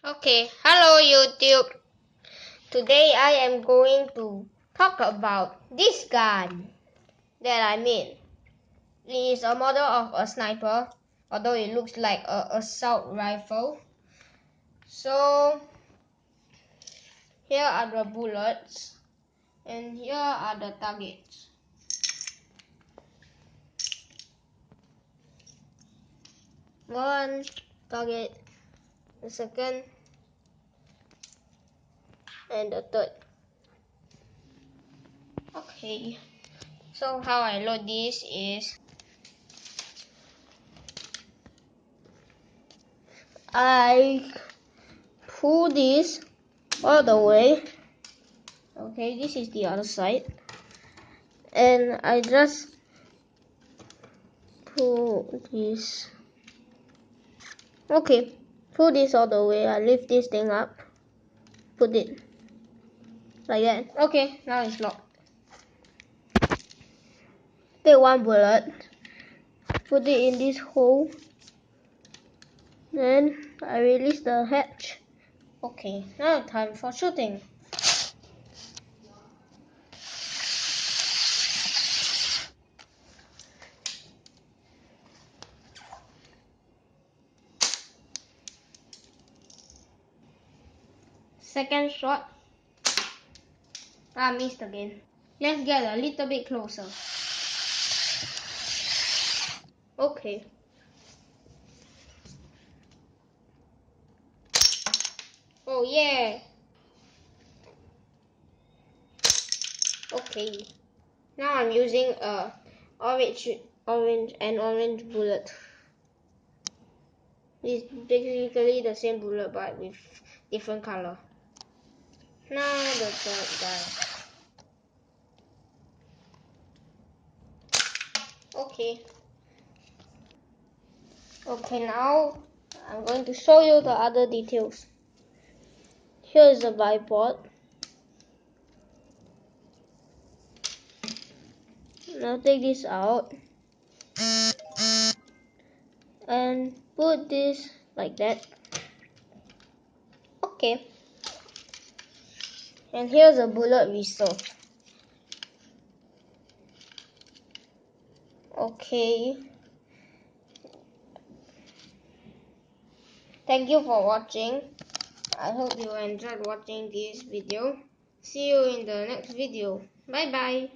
Okay, hello YouTube. Today I am going to talk about this gun that I made. It is a model of a sniper, although it looks like an assault rifle. So here are the bullets and here are the targets. One target, the second, and the third. Okay, so how I load this is I pull this all the way. Okay, this is the other side, and I just pull this. Okay, pull this all the way. I lift this thing up, put it like that. Okay, now it's locked. Take one bullet, put it in this hole, then I release the hatch. Okay, now time for shooting. Second shot. I missed again. Let's get a little bit closer. Okay. Oh yeah. Okay. Now I'm using a orange bullet. It's basically the same bullet but with different color. Now the third guy. Okay. Okay, now I'm going to show you the other details. Here is the bipod. Now take this out and put this like that. Okay. And here's a bullet whistle. Okay. Thank you for watching. I hope you enjoyed watching this video. See you in the next video. Bye bye.